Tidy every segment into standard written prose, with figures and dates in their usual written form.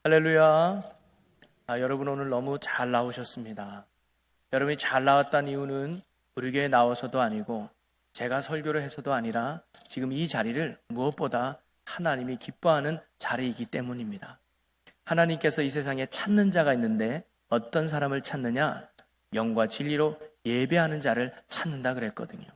할렐루야. 여러분 오늘 너무 잘 나오셨습니다. 여러분이 잘 나왔다는 이유는 우리 교회에 나와서도 아니고 제가 설교를 해서도 아니라 지금 이 자리를 무엇보다 하나님이 기뻐하는 자리이기 때문입니다. 하나님께서 이 세상에 찾는 자가 있는데 어떤 사람을 찾느냐? 영과 진리로 예배하는 자를 찾는다 그랬거든요.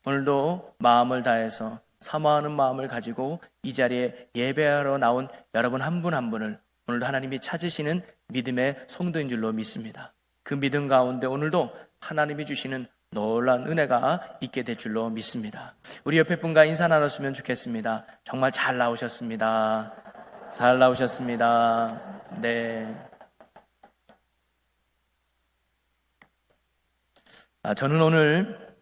오늘도 마음을 다해서 사모하는 마음을 가지고 이 자리에 예배하러 나온 여러분 한 분 한 분을 오늘도 하나님이 찾으시는 믿음의 성도인 줄로 믿습니다. 그 믿음 가운데 오늘도 하나님이 주시는 놀라운 은혜가 있게 될 줄로 믿습니다. 우리 옆에 분과 인사 나눴으면 좋겠습니다. 정말 잘 나오셨습니다. 잘 나오셨습니다. 네. 저는 오늘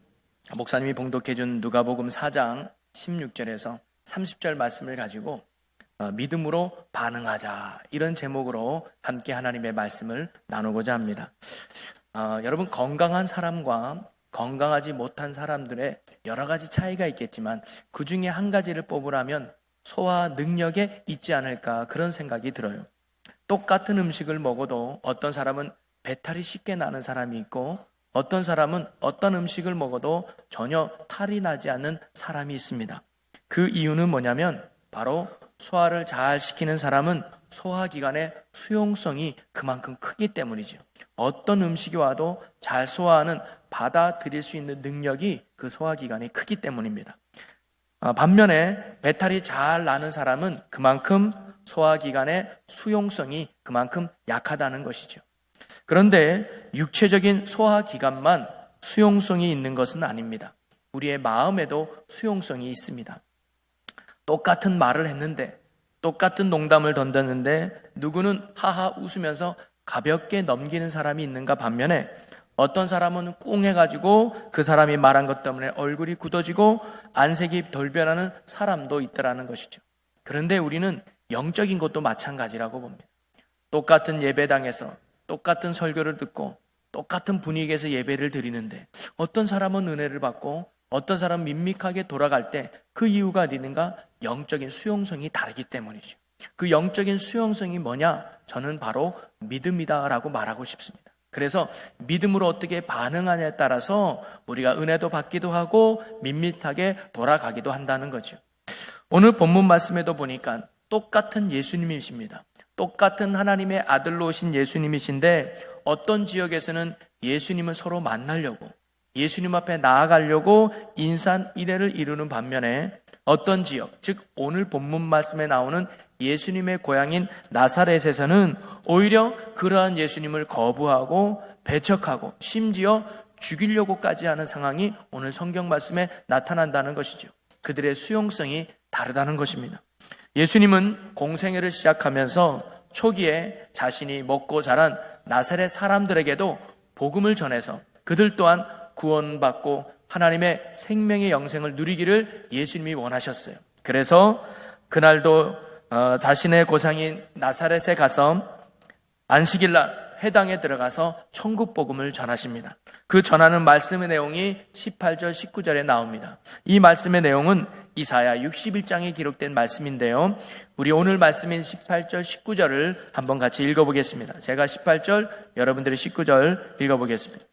목사님이 봉독해준 누가복음 4장 16절에서 30절 말씀을 가지고 믿음으로 반응하자, 이런 제목으로 함께 하나님의 말씀을 나누고자 합니다. 여러분, 건강한 사람과 건강하지 못한 사람들의 여러 가지 차이가 있겠지만 그 중에 한 가지를 뽑으라면 소화 능력에 있지 않을까, 그런 생각이 들어요. 똑같은 음식을 먹어도 어떤 사람은 배탈이 쉽게 나는 사람이 있고 어떤 사람은 어떤 음식을 먹어도 전혀 탈이 나지 않는 사람이 있습니다. 그 이유는 뭐냐면 바로 소화를 잘 시키는 사람은 소화기관의 수용성이 그만큼 크기 때문이죠. 어떤 음식이 와도 잘 소화하는, 받아들일 수 있는 능력이 그 소화기관이 크기 때문입니다. 반면에 배탈이 잘 나는 사람은 그만큼 소화기관의 수용성이 그만큼 약하다는 것이죠. 그런데 육체적인 소화기관만 수용성이 있는 것은 아닙니다. 우리의 마음에도 수용성이 있습니다. 똑같은 말을 했는데, 똑같은 농담을 던졌는데 누구는 하하 웃으면서 가볍게 넘기는 사람이 있는가 반면에 어떤 사람은 꿍해가지고 그 사람이 말한 것 때문에 얼굴이 굳어지고 안색이 덜 변하는 사람도 있더라는 것이죠. 그런데 우리는 영적인 것도 마찬가지라고 봅니다. 똑같은 예배당에서 똑같은 설교를 듣고 똑같은 분위기에서 예배를 드리는데 어떤 사람은 은혜를 받고 어떤 사람은 밋밋하게 돌아갈 때 그 이유가 어디 있는가? 영적인 수용성이 다르기 때문이죠. 그 영적인 수용성이 뭐냐? 저는 바로 믿음이다라고 말하고 싶습니다. 그래서 믿음으로 어떻게 반응하냐에 따라서 우리가 은혜도 받기도 하고 밋밋하게 돌아가기도 한다는 거죠. 오늘 본문 말씀에도 보니까 똑같은 예수님이십니다. 똑같은 하나님의 아들로 오신 예수님이신데 어떤 지역에서는 예수님을 서로 만나려고, 예수님 앞에 나아가려고 인산인해를 이루는 반면에 어떤 지역, 즉 오늘 본문 말씀에 나오는 예수님의 고향인 나사렛에서는 오히려 그러한 예수님을 거부하고 배척하고 심지어 죽이려고까지 하는 상황이 오늘 성경 말씀에 나타난다는 것이죠. 그들의 수용성이 다르다는 것입니다. 예수님은 공생애를 시작하면서 초기에 자신이 먹고 자란 나사렛 사람들에게도 복음을 전해서 그들 또한 구원받고 하나님의 생명의 영생을 누리기를 예수님이 원하셨어요. 그래서 그날도 자신의 고향인 나사렛에 가서 안식일날 회당에 들어가서 천국 복음을 전하십니다. 그 전하는 말씀의 내용이 18절 19절에 나옵니다. 이 말씀의 내용은 이사야 61장에 기록된 말씀인데요, 우리 오늘 말씀인 18절 19절을 한번 같이 읽어보겠습니다. 제가 18절, 여러분들이 19절 읽어보겠습니다.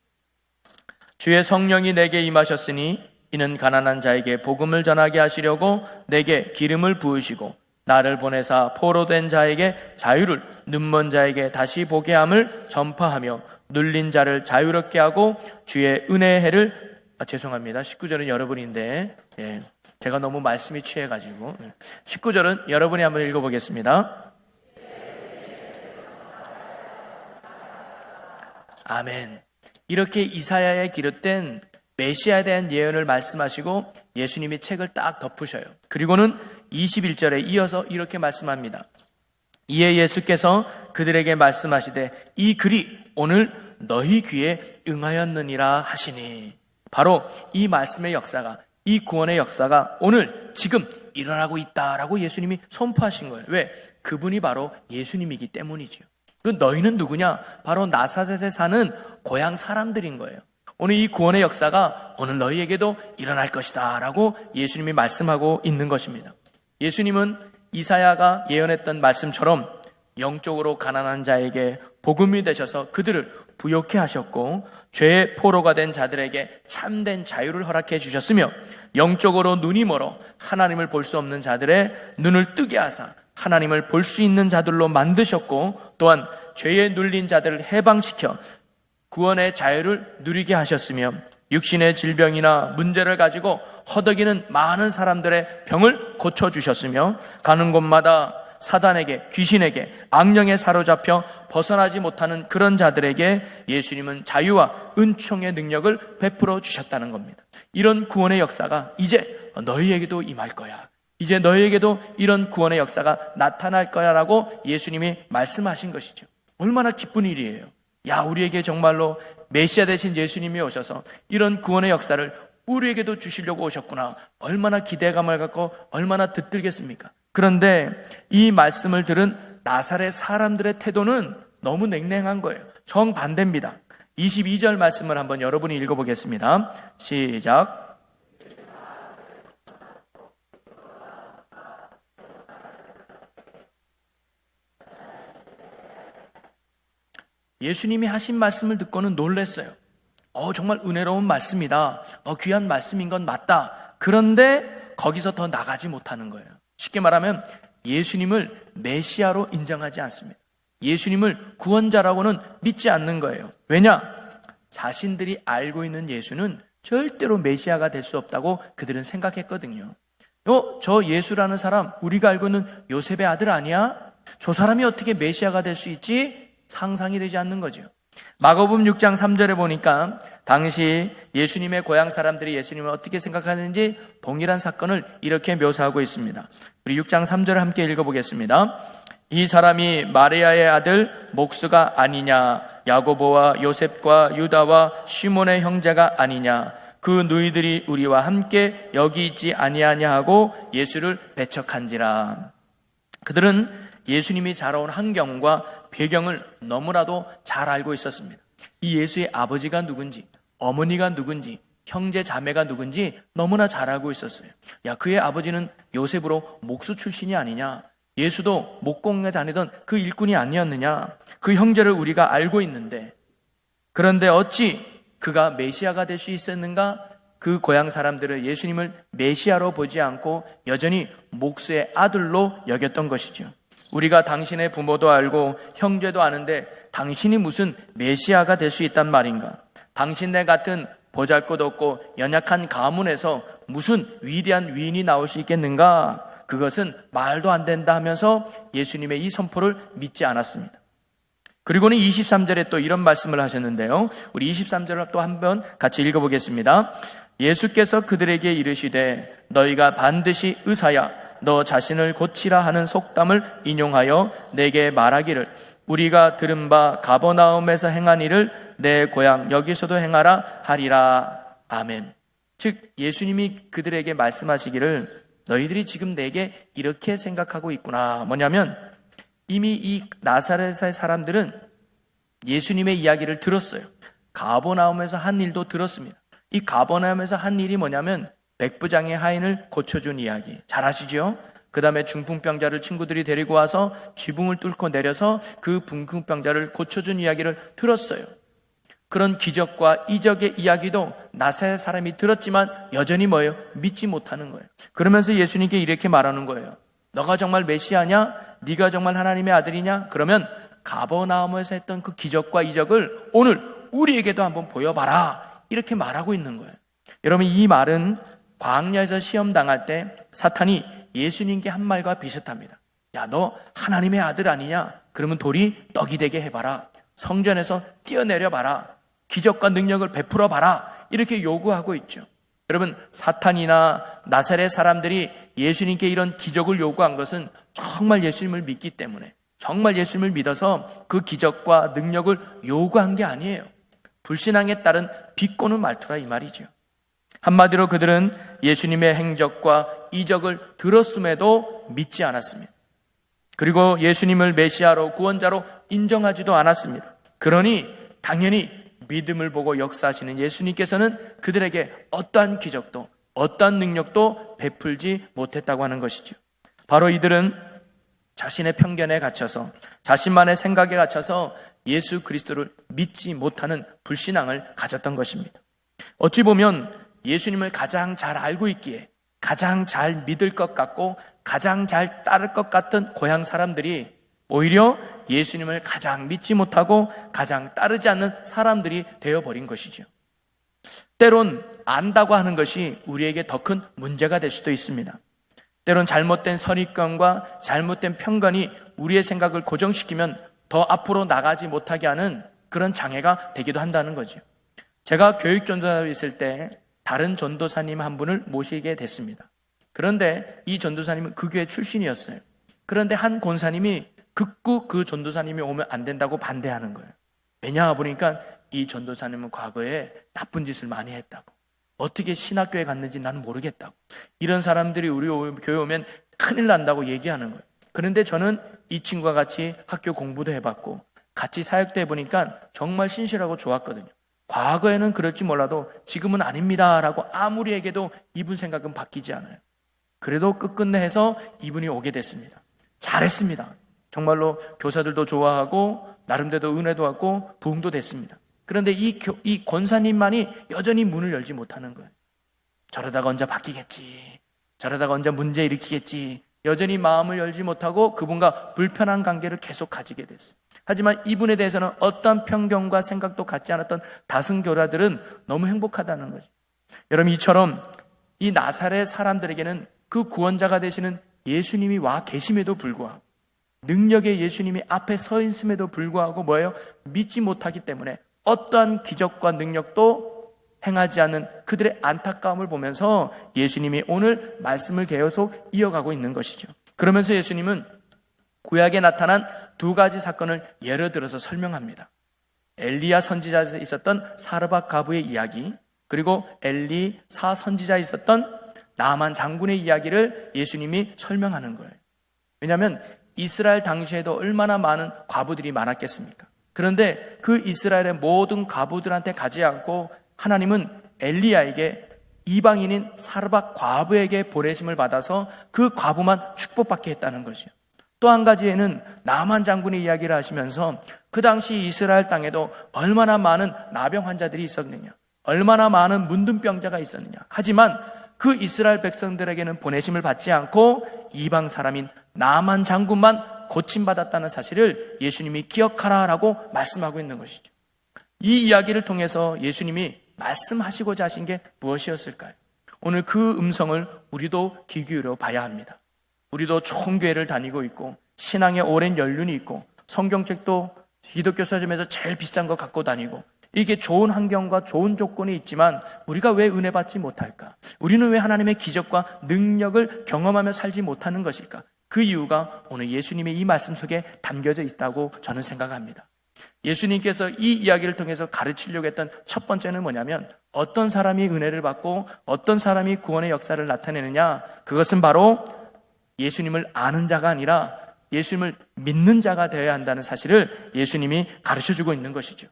주의 성령이 내게 임하셨으니 이는 가난한 자에게 복음을 전하게 하시려고 내게 기름을 부으시고 나를 보내사 포로된 자에게 자유를, 눈먼 자에게 다시 보게 함을 전파하며 눌린 자를 자유롭게 하고 주의 은혜의 해를, 죄송합니다. 19절은 여러분인데 제가 너무 말씀이 취해가지고 19절은 여러분이 한번 읽어보겠습니다. 아멘. 이렇게 이사야에 기록된 메시아에 대한 예언을 말씀하시고 예수님이 책을 딱 덮으셔요. 그리고는 21절에 이어서 이렇게 말씀합니다. 이에 예수께서 그들에게 말씀하시되 이 글이 오늘 너희 귀에 응하였느니라 하시니, 바로 이 말씀의 역사가, 이 구원의 역사가 오늘 지금 일어나고 있다라고 예수님이 선포하신 거예요. 왜? 그분이 바로 예수님이기 때문이죠. 그 너희는 누구냐? 바로 나사렛에 사는 고향 사람들인 거예요. 오늘 이 구원의 역사가 오늘 너희에게도 일어날 것이다 라고 예수님이 말씀하고 있는 것입니다. 예수님은 이사야가 예언했던 말씀처럼 영적으로 가난한 자에게 복음이 되셔서 그들을 부욕해 하셨고, 죄의 포로가 된 자들에게 참된 자유를 허락해 주셨으며, 영적으로 눈이 멀어 하나님을 볼 수 없는 자들의 눈을 뜨게 하사 하나님을 볼 수 있는 자들로 만드셨고, 또한 죄에 눌린 자들을 해방시켜 구원의 자유를 누리게 하셨으며, 육신의 질병이나 문제를 가지고 허덕이는 많은 사람들의 병을 고쳐주셨으며, 가는 곳마다 사단에게, 귀신에게, 악령에 사로잡혀 벗어나지 못하는 그런 자들에게 예수님은 자유와 은총의 능력을 베풀어 주셨다는 겁니다. 이런 구원의 역사가 이제 너희에게도 임할 거야. 이제 너희에게도 이런 구원의 역사가 나타날 거야 라고 예수님이 말씀하신 것이죠. 얼마나 기쁜 일이에요. 야, 우리에게 정말로 메시아 되신 예수님이 오셔서 이런 구원의 역사를 우리에게도 주시려고 오셨구나. 얼마나 기대감을 갖고 얼마나 듣들겠습니까? 그런데 이 말씀을 들은 나사렛 사람들의 태도는 너무 냉랭한 거예요. 정반대입니다. 22절 말씀을 한번 여러분이 읽어보겠습니다. 시작. 예수님이 하신 말씀을 듣고는 놀랐어요. 정말 은혜로운 말씀이다. 귀한 말씀인 건 맞다. 그런데 거기서 더 나가지 못하는 거예요. 쉽게 말하면 예수님을 메시아로 인정하지 않습니다. 예수님을 구원자라고는 믿지 않는 거예요. 왜냐? 자신들이 알고 있는 예수는 절대로 메시아가 될 수 없다고 그들은 생각했거든요. 저 예수라는 사람, 우리가 알고 있는 요셉의 아들 아니야? 저 사람이 어떻게 메시아가 될 수 있지? 상상이 되지 않는 거죠. 마가복음 6장 3절에 보니까 당시 예수님의 고향 사람들이 예수님을 어떻게 생각하는지 동일한 사건을 이렇게 묘사하고 있습니다. 우리 6장 3절을 함께 읽어보겠습니다. 이 사람이 마리아의 아들 목수가 아니냐? 야고보와 요셉과 유다와 시몬의 형제가 아니냐? 그 누이들이 우리와 함께 여기 있지 아니하냐 하고 예수를 배척한지라. 그들은 예수님이 자라온 환경과 배경을 너무나도 잘 알고 있었습니다. 이 예수의 아버지가 누군지, 어머니가 누군지, 형제 자매가 누군지 너무나 잘 알고 있었어요. 야, 그의 아버지는 요셉으로 목수 출신이 아니냐? 예수도 목공에 다니던 그 일꾼이 아니었느냐? 그 형제를 우리가 알고 있는데, 그런데 어찌 그가 메시아가 될 수 있었는가? 그 고향 사람들은 예수님을 메시아로 보지 않고 여전히 목수의 아들로 여겼던 것이죠. 우리가 당신의 부모도 알고 형제도 아는데 당신이 무슨 메시아가 될 수 있단 말인가? 당신네 같은 보잘것없고 연약한 가문에서 무슨 위대한 위인이 나올 수 있겠는가? 그것은 말도 안 된다 하면서 예수님의 이 선포를 믿지 않았습니다. 그리고는 23절에 또 이런 말씀을 하셨는데요. 우리 23절을 또 한번 같이 읽어보겠습니다. 예수께서 그들에게 이르시되 너희가 반드시 의사야 너 자신을 고치라 하는 속담을 인용하여 내게 말하기를 우리가 들은 바 가버나움에서 행한 일을 내 고향 여기서도 행하라 하리라. 아멘. 즉 예수님이 그들에게 말씀하시기를 너희들이 지금 내게 이렇게 생각하고 있구나. 뭐냐면 이미 이 나사렛의 사람들은 예수님의 이야기를 들었어요. 가버나움에서 한 일도 들었습니다. 이 가버나움에서 한 일이 뭐냐면 백부장의 하인을 고쳐준 이야기 잘 아시죠? 그 다음에 중풍병자를 친구들이 데리고 와서 지붕을 뚫고 내려서 그 중풍병자를 고쳐준 이야기를 들었어요. 그런 기적과 이적의 이야기도 나사렛 사람이 들었지만 여전히 뭐예요? 믿지 못하는 거예요. 그러면서 예수님께 이렇게 말하는 거예요. 너가 정말 메시아냐? 네가 정말 하나님의 아들이냐? 그러면 가버나움에서 했던 그 기적과 이적을 오늘 우리에게도 한번 보여봐라. 이렇게 말하고 있는 거예요. 여러분 이 말은 광야에서 시험 당할 때 사탄이 예수님께 한 말과 비슷합니다. 야, 너 하나님의 아들 아니냐? 그러면 돌이 떡이 되게 해봐라. 성전에서 뛰어내려봐라. 기적과 능력을 베풀어 봐라. 이렇게 요구하고 있죠. 여러분 사탄이나 나사렛 사람들이 예수님께 이런 기적을 요구한 것은 정말 예수님을 믿기 때문에 정말 예수님을 믿어서 그 기적과 능력을 요구한 게 아니에요. 불신앙에 따른 비꼬는 말투라 이 말이죠. 한마디로 그들은 예수님의 행적과 이적을 들었음에도 믿지 않았습니다. 그리고 예수님을 메시아로 구원자로 인정하지도 않았습니다. 그러니 당연히 믿음을 보고 역사하시는 예수님께서는 그들에게 어떠한 기적도 어떠한 능력도 베풀지 못했다고 하는 것이죠. 바로 이들은 자신의 편견에 갇혀서 자신만의 생각에 갇혀서 예수 그리스도를 믿지 못하는 불신앙을 가졌던 것입니다. 어찌 보면 예수님을 가장 잘 알고 있기에 가장 잘 믿을 것 같고 가장 잘 따를 것 같은 고향 사람들이 오히려 예수님을 가장 믿지 못하고 가장 따르지 않는 사람들이 되어버린 것이죠. 때론 안다고 하는 것이 우리에게 더 큰 문제가 될 수도 있습니다. 때론 잘못된 선입견과 잘못된 편견이 우리의 생각을 고정시키면 더 앞으로 나가지 못하게 하는 그런 장애가 되기도 한다는 거죠. 제가 교육 전도사로 있을 때 다른 전도사님 한 분을 모시게 됐습니다. 그런데 이 전도사님은 그 교회 출신이었어요. 그런데 한 권사님이 극구 그 전도사님이 오면 안 된다고 반대하는 거예요. 왜냐 보니까 이 전도사님은 과거에 나쁜 짓을 많이 했다고, 어떻게 신학교에 갔는지 나는 모르겠다고, 이런 사람들이 우리 교회 오면 큰일 난다고 얘기하는 거예요. 그런데 저는 이 친구와 같이 학교 공부도 해봤고 같이 사역도 해보니까 정말 신실하고 좋았거든요. 과거에는 그럴지 몰라도 지금은 아닙니다 라고 아무리 얘기해도 이분 생각은 바뀌지 않아요. 그래도 끝끝내 해서 이분이 오게 됐습니다. 잘했습니다. 정말로 교사들도 좋아하고 나름대로 은혜도 받고 부흥도 됐습니다. 그런데 이 권사님만이 여전히 문을 열지 못하는 거예요. 저러다가 언제 바뀌겠지, 저러다가 언제 문제 일으키겠지, 여전히 마음을 열지 못하고 그분과 불편한 관계를 계속 가지게 됐어요. 하지만 이분에 대해서는 어떤 편견과 생각도 갖지 않았던 다승교사들은 너무 행복하다는 거죠. 여러분, 이처럼 이 나사렛 사람들에게는 그 구원자가 되시는 예수님이 와 계심에도 불구하고, 능력의 예수님이 앞에 서 있음에도 불구하고 뭐예요? 믿지 못하기 때문에 어떠한 기적과 능력도 행하지 않는 그들의 안타까움을 보면서 예수님이 오늘 말씀을 계속 이어가고 있는 것이죠. 그러면서 예수님은 구약에 나타난 두 가지 사건을 예를 들어서 설명합니다. 엘리야 선지자에 있었던 사르밧 과부의 이야기, 그리고 엘리사 선지자에 있었던 나만 장군의 이야기를 예수님이 설명하는 거예요. 왜냐하면 이스라엘 당시에도 얼마나 많은 과부들이 많았겠습니까? 그런데 그 이스라엘의 모든 과부들한테 가지 않고 하나님은 엘리야에게 이방인인 사르밧 과부에게 보내심을 받아서 그 과부만 축복받게 했다는 거죠. 또 한 가지에는 나만 장군의 이야기를 하시면서 그 당시 이스라엘 땅에도 얼마나 많은 나병 환자들이 있었느냐, 얼마나 많은 문둥병자가 있었느냐. 하지만 그 이스라엘 백성들에게는 보내심을 받지 않고 이방 사람인 나만 장군만 고침받았다는 사실을 예수님이 기억하라라고 말씀하고 있는 것이죠. 이 이야기를 통해서 예수님이 말씀하시고자 하신 게 무엇이었을까요? 오늘 그 음성을 우리도 귀 기울여 봐야 합니다. 우리도 좋은 교회를 다니고 있고 신앙에 오랜 연륜이 있고 성경책도 기독교 서점에서 제일 비싼 거 갖고 다니고 이게 좋은 환경과 좋은 조건이 있지만 우리가 왜 은혜 받지 못할까? 우리는 왜 하나님의 기적과 능력을 경험하며 살지 못하는 것일까? 그 이유가 오늘 예수님의 이 말씀 속에 담겨져 있다고 저는 생각합니다. 예수님께서 이 이야기를 통해서 가르치려고 했던 첫 번째는 뭐냐면, 어떤 사람이 은혜를 받고 어떤 사람이 구원의 역사를 나타내느냐, 그것은 바로 예수님을 아는 자가 아니라 예수님을 믿는 자가 되어야 한다는 사실을 예수님이 가르쳐주고 있는 것이죠.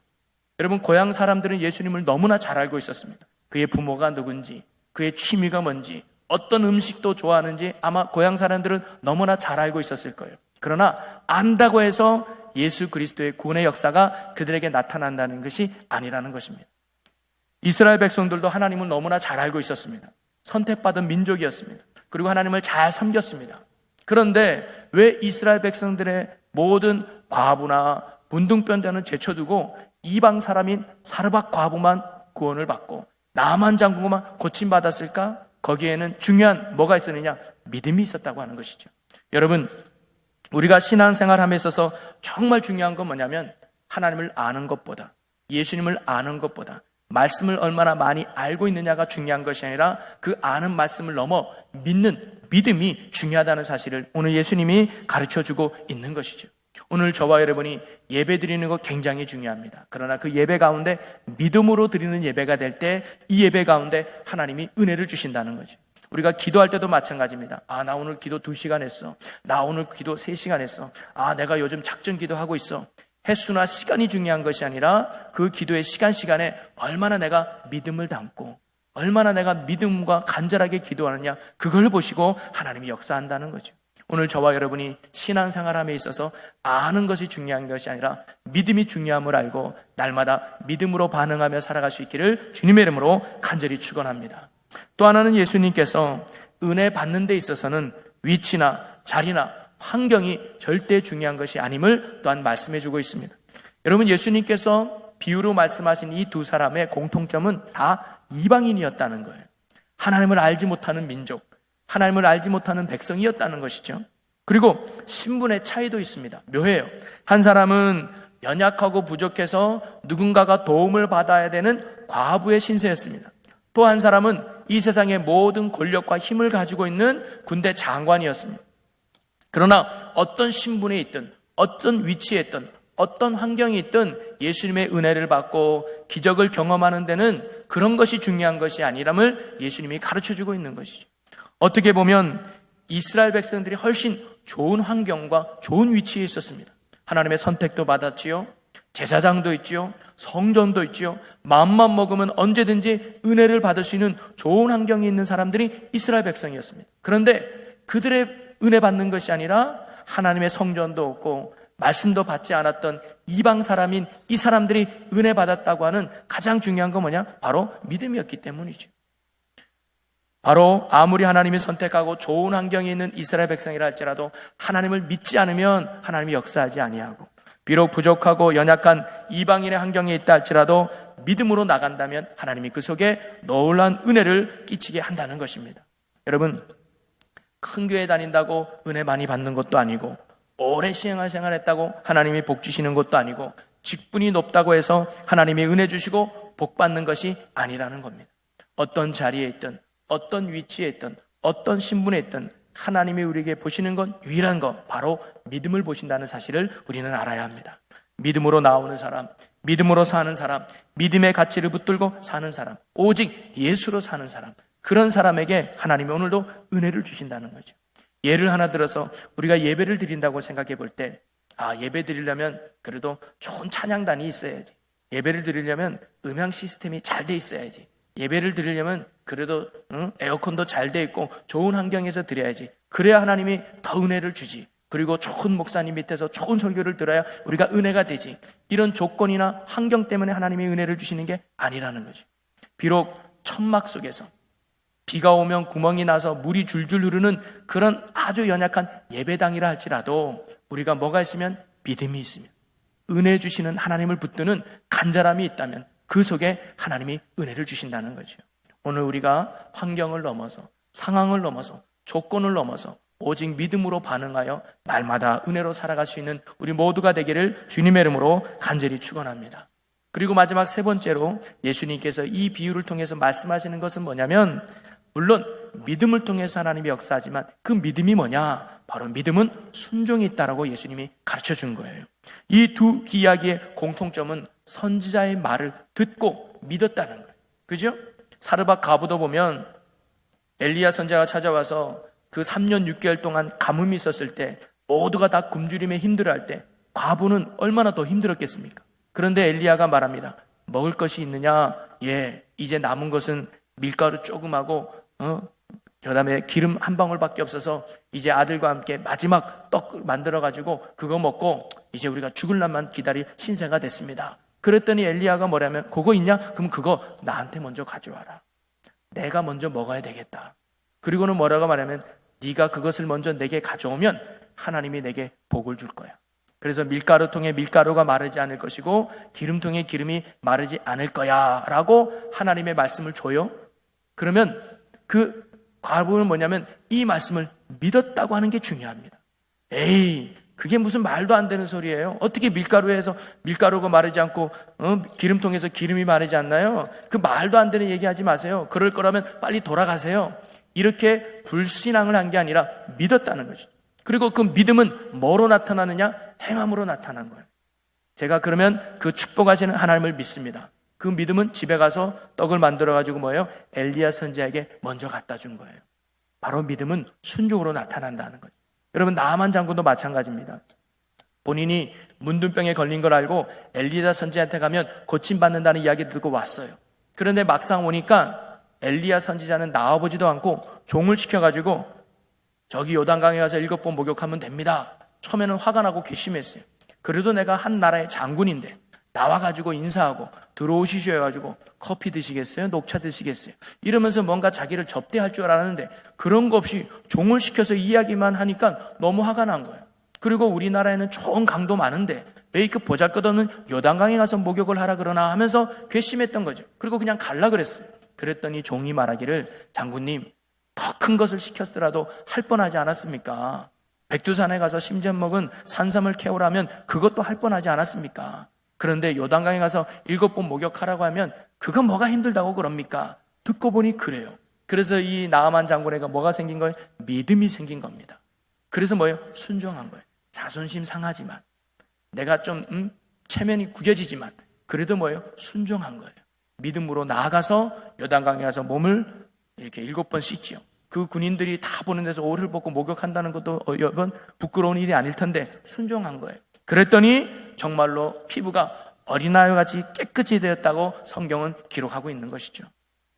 여러분, 고향 사람들은 예수님을 너무나 잘 알고 있었습니다. 그의 부모가 누군지, 그의 취미가 뭔지, 어떤 음식도 좋아하는지 아마 고향 사람들은 너무나 잘 알고 있었을 거예요. 그러나 안다고 해서 예수 그리스도의 구원의 역사가 그들에게 나타난다는 것이 아니라는 것입니다. 이스라엘 백성들도 하나님을 너무나 잘 알고 있었습니다. 선택받은 민족이었습니다. 그리고 하나님을 잘 섬겼습니다. 그런데 왜 이스라엘 백성들의 모든 과부나 문둥병자는 제쳐두고 이방 사람인 사르밧 과부만 구원을 받고 나만 장군만 고침받았을까? 거기에는 중요한 뭐가 있었느냐? 믿음이 있었다고 하는 것이죠. 여러분, 우리가 신앙생활함에 있어서 정말 중요한 건 뭐냐면, 하나님을 아는 것보다, 예수님을 아는 것보다 말씀을 얼마나 많이 알고 있느냐가 중요한 것이 아니라 그 아는 말씀을 넘어 믿는 믿음이 중요하다는 사실을 오늘 예수님이 가르쳐주고 있는 것이죠. 오늘 저와 여러분이 예배 드리는 것 굉장히 중요합니다. 그러나 그 예배 가운데 믿음으로 드리는 예배가 될 때 이 예배 가운데 하나님이 은혜를 주신다는 거죠. 우리가 기도할 때도 마찬가지입니다. 나 오늘 기도 2시간 했어. 나 오늘 기도 3시간 했어. 내가 요즘 작전 기도하고 있어. 횟수나 시간이 중요한 것이 아니라 그 기도의 시간에 얼마나 내가 믿음을 담고 얼마나 내가 믿음과 간절하게 기도하느냐, 그걸 보시고 하나님이 역사한다는 거죠. 오늘 저와 여러분이 신앙생활함에 있어서 아는 것이 중요한 것이 아니라 믿음이 중요함을 알고 날마다 믿음으로 반응하며 살아갈 수 있기를 주님의 이름으로 간절히 축원합니다. 또 하나는 예수님께서 은혜 받는 데 있어서는 위치나 자리나 환경이 절대 중요한 것이 아님을 또한 말씀해 주고 있습니다. 여러분, 예수님께서 비유로 말씀하신 이 두 사람의 공통점은 다 이방인이었다는 거예요. 하나님을 알지 못하는 민족, 하나님을 알지 못하는 백성이었다는 것이죠. 그리고 신분의 차이도 있습니다. 묘해요. 한 사람은 연약하고 부족해서 누군가가 도움을 받아야 되는 과부의 신세였습니다. 또 한 사람은 이 세상의 모든 권력과 힘을 가지고 있는 군대 장관이었습니다. 그러나 어떤 신분에 있든 어떤 위치에 있든 어떤 환경이 있든 예수님의 은혜를 받고 기적을 경험하는 데는 그런 것이 중요한 것이 아니람을 예수님이 가르쳐주고 있는 것이죠. 어떻게 보면 이스라엘 백성들이 훨씬 좋은 환경과 좋은 위치에 있었습니다. 하나님의 선택도 받았지요. 제사장도 있지요. 성전도 있지요. 마음만 먹으면 언제든지 은혜를 받을 수 있는 좋은 환경이 있는 사람들이 이스라엘 백성이었습니다. 그런데 그들의 은혜 받는 것이 아니라 하나님의 성전도 없고 말씀도 받지 않았던 이방 사람인 이 사람들이 은혜 받았다고 하는 가장 중요한 건 뭐냐? 바로 믿음이었기 때문이죠. 바로 아무리 하나님이 선택하고 좋은 환경에 있는 이스라엘 백성이라 할지라도 하나님을 믿지 않으면 하나님이 역사하지 아니하고, 비록 부족하고 연약한 이방인의 환경에 있다 할지라도 믿음으로 나간다면 하나님이 그 속에 놀라운 은혜를 끼치게 한다는 것입니다. 여러분, 큰 교회 다닌다고 은혜 많이 받는 것도 아니고, 오래 신앙생활했다고 하나님이 복 주시는 것도 아니고, 직분이 높다고 해서 하나님이 은혜 주시고 복 받는 것이 아니라는 겁니다. 어떤 자리에 있든 어떤 위치에 있든 어떤 신분에 있든 하나님이 우리에게 보시는 건 유일한 것, 바로 믿음을 보신다는 사실을 우리는 알아야 합니다. 믿음으로 나오는 사람, 믿음으로 사는 사람, 믿음의 가치를 붙들고 사는 사람, 오직 예수로 사는 사람, 그런 사람에게 하나님이 오늘도 은혜를 주신다는 거죠. 예를 하나 들어서 우리가 예배를 드린다고 생각해 볼 때, 예배 드리려면 그래도 좋은 찬양단이 있어야지, 예배를 드리려면 음향 시스템이 잘 돼 있어야지, 예배를 드리려면 그래도 에어컨도 잘 돼 있고 좋은 환경에서 드려야지, 그래야 하나님이 더 은혜를 주지, 그리고 좋은 목사님 밑에서 좋은 설교를 들어야 우리가 은혜가 되지, 이런 조건이나 환경 때문에 하나님이 은혜를 주시는 게 아니라는 거죠. 비록 천막 속에서 비가 오면 구멍이 나서 물이 줄줄 흐르는 그런 아주 연약한 예배당이라 할지라도 우리가 뭐가 있으면, 믿음이 있으면, 은혜 주시는 하나님을 붙드는 간절함이 있다면 그 속에 하나님이 은혜를 주신다는 거죠. 오늘 우리가 환경을 넘어서, 상황을 넘어서, 조건을 넘어서 오직 믿음으로 반응하여 날마다 은혜로 살아갈 수 있는 우리 모두가 되기를 주님의 이름으로 간절히 축원합니다. 그리고 마지막 세 번째로 예수님께서 이 비유를 통해서 말씀하시는 것은 뭐냐면, 물론 믿음을 통해서 하나님이 역사하지만 그 믿음이 뭐냐? 바로 믿음은 순종이 있다라고 예수님이 가르쳐 준 거예요. 이 두 이야기의 공통점은 선지자의 말을 듣고 믿었다는 거예요. 그죠? 사르밧 가부도 보면 엘리야 선지자가 찾아와서 그 3년 6개월 동안 가뭄이 있었을 때 모두가 다 굶주림에 힘들어할 때 과부는 얼마나 더 힘들었겠습니까? 그런데 엘리야가 말합니다. 먹을 것이 있느냐? 예, 이제 남은 것은 밀가루 조금하고 그다음에 기름 한 방울밖에 없어서 이제 아들과 함께 마지막 떡 만들어가지고 그거 먹고 이제 우리가 죽을 날만 기다릴 신세가 됐습니다. 그랬더니 엘리야가 뭐라면, 그거 있냐? 그럼 그거 나한테 먼저 가져와라. 내가 먼저 먹어야 되겠다. 그리고는 뭐라고 말하면, 네가 그것을 먼저 내게 가져오면 하나님이 내게 복을 줄 거야. 그래서 밀가루통에 밀가루가 마르지 않을 것이고 기름통에 기름이 마르지 않을 거야 라고 하나님의 말씀을 줘요. 그러면 그 과부는 뭐냐면 이 말씀을 믿었다고 하는 게 중요합니다. 에이, 그게 무슨 말도 안 되는 소리예요. 어떻게 밀가루에서 밀가루가 마르지 않고 기름통에서 기름이 마르지 않나요? 그 말도 안 되는 얘기하지 마세요. 그럴 거라면 빨리 돌아가세요. 이렇게 불신앙을 한 게 아니라 믿었다는 거죠. 그리고 그 믿음은 뭐로 나타나느냐? 행함으로 나타난 거예요. 제가 그러면 그 축복하시는 하나님을 믿습니다. 그 믿음은 집에 가서 떡을 만들어가지고 뭐예요? 엘리야 선지자에게 먼저 갖다 준 거예요. 바로 믿음은 순종으로 나타난다는 거죠. 여러분, 나아만 장군도 마찬가지입니다. 본인이 문둥병에 걸린 걸 알고 엘리야 선지자한테 가면 고침받는다는 이야기 듣고 왔어요. 그런데 막상 오니까 엘리야 선지자는 나와보지도 않고 종을 시켜가지고 저기 요단강에 가서 7번 목욕하면 됩니다. 처음에는 화가 나고 괘씸했어요. 그래도 내가 한 나라의 장군인데 나와가지고 인사하고 들어오시죠 해가지고 커피 드시겠어요? 녹차 드시겠어요? 이러면서 뭔가 자기를 접대할 줄 알았는데 그런 거 없이 종을 시켜서 이야기만 하니까 너무 화가 난 거예요. 그리고 우리나라에는 좋은 강도 많은데 왜 그 보잘것없는 요단강에 가서 목욕을 하라 그러나 하면서 괘씸했던 거죠. 그리고 그냥 갈라 그랬어요. 그랬더니 종이 말하기를 장군님 더 큰 것을 시켰더라도 할 뻔하지 않았습니까? 백두산에 가서 심지어 먹은 산삼을 캐오라면 그것도 할 뻔하지 않았습니까? 그런데 요단강에 가서 7번 목욕하라고 하면 그건 뭐가 힘들다고 그럽니까? 듣고 보니 그래요. 그래서 이 나아만 장군에게 뭐가 생긴 거예요? 믿음이 생긴 겁니다. 그래서 뭐예요? 순종한 거예요. 자존심 상하지만 내가 좀 체면이 구겨지지만 그래도 뭐예요? 순종한 거예요. 믿음으로 나아가서 요단강에 가서 몸을 이렇게 7번 씻지요. 그 군인들이 다 보는 데서 옷을 벗고 목욕한다는 것도 여러분 부끄러운 일이 아닐 텐데 순종한 거예요. 그랬더니 정말로 피부가 어린아이와 같이 깨끗이 되었다고 성경은 기록하고 있는 것이죠.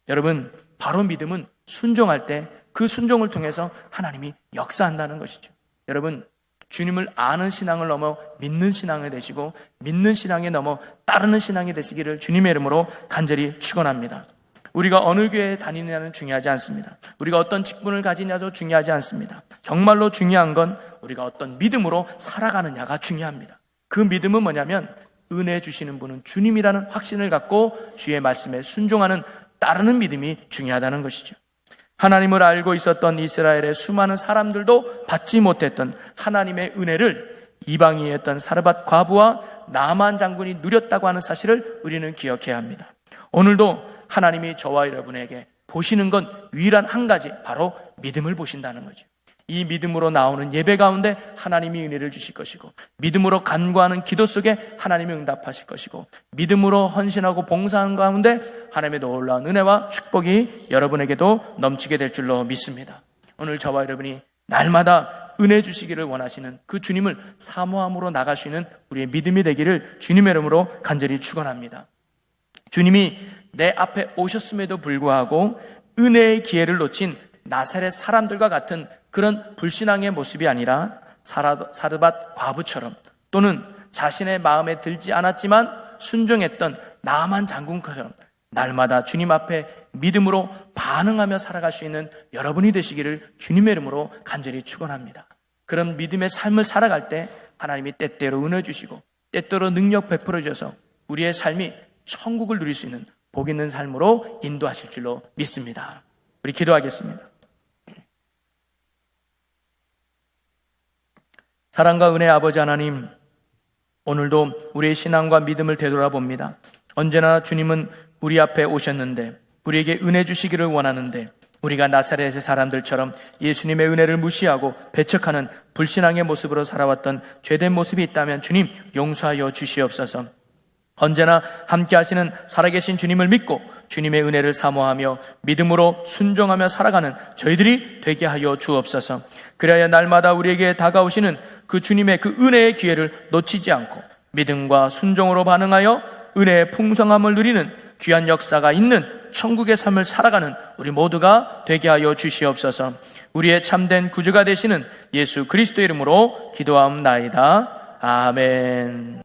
여러분, 바로 믿음은 순종할 때 그 순종을 통해서 하나님이 역사한다는 것이죠. 여러분, 주님을 아는 신앙을 넘어 믿는 신앙이 되시고 믿는 신앙에 넘어 따르는 신앙이 되시기를 주님의 이름으로 간절히 축원합니다. 우리가 어느 교회에 다니느냐는 중요하지 않습니다. 우리가 어떤 직분을 가지냐도 중요하지 않습니다. 정말로 중요한 건 우리가 어떤 믿음으로 살아가느냐가 중요합니다. 그 믿음은 뭐냐면 은혜 주시는 분은 주님이라는 확신을 갖고 주의 말씀에 순종하는 따르는 믿음이 중요하다는 것이죠. 하나님을 알고 있었던 이스라엘의 수많은 사람들도 받지 못했던 하나님의 은혜를 이방인이었던 사르밧 과부와 나만 장군이 누렸다고 하는 사실을 우리는 기억해야 합니다. 오늘도 하나님이 저와 여러분에게 보시는 건 유일한 한 가지, 바로 믿음을 보신다는 거죠. 이 믿음으로 나오는 예배 가운데 하나님이 은혜를 주실 것이고, 믿음으로 간구하는 기도 속에 하나님이 응답하실 것이고, 믿음으로 헌신하고 봉사하는 가운데 하나님의 놀라운 은혜와 축복이 여러분에게도 넘치게 될 줄로 믿습니다. 오늘 저와 여러분이 날마다 은혜 주시기를 원하시는 그 주님을 사모함으로 나갈 수 있는 우리의 믿음이 되기를 주님의 이름으로 간절히 축원합니다. 주님이 내 앞에 오셨음에도 불구하고 은혜의 기회를 놓친 나사렛 사람들과 같은 그런 불신앙의 모습이 아니라 사르밧 과부처럼, 또는 자신의 마음에 들지 않았지만 순종했던 나아만 장군처럼 날마다 주님 앞에 믿음으로 반응하며 살아갈 수 있는 여러분이 되시기를 주님의 이름으로 간절히 축원합니다. 그런 믿음의 삶을 살아갈 때 하나님이 때때로 은혜 주시고 때때로 능력 베풀어 주셔서 우리의 삶이 천국을 누릴 수 있는 복 있는 삶으로 인도하실 줄로 믿습니다. 우리 기도하겠습니다. 사랑과 은혜의 아버지 하나님, 오늘도 우리의 신앙과 믿음을 되돌아봅니다. 언제나 주님은 우리 앞에 오셨는데 우리에게 은혜 주시기를 원하는데 우리가 나사렛의 사람들처럼 예수님의 은혜를 무시하고 배척하는 불신앙의 모습으로 살아왔던 죄된 모습이 있다면 주님 용서하여 주시옵소서. 언제나 함께 하시는 살아계신 주님을 믿고 주님의 은혜를 사모하며 믿음으로 순종하며 살아가는 저희들이 되게 하여 주옵소서. 그래야 날마다 우리에게 다가오시는 그 주님의 그 은혜의 기회를 놓치지 않고 믿음과 순종으로 반응하여 은혜의 풍성함을 누리는 귀한 역사가 있는 천국의 삶을 살아가는 우리 모두가 되게 하여 주시옵소서. 우리의 참된 구주가 되시는 예수 그리스도의 이름으로 기도하옵나이다. 아멘.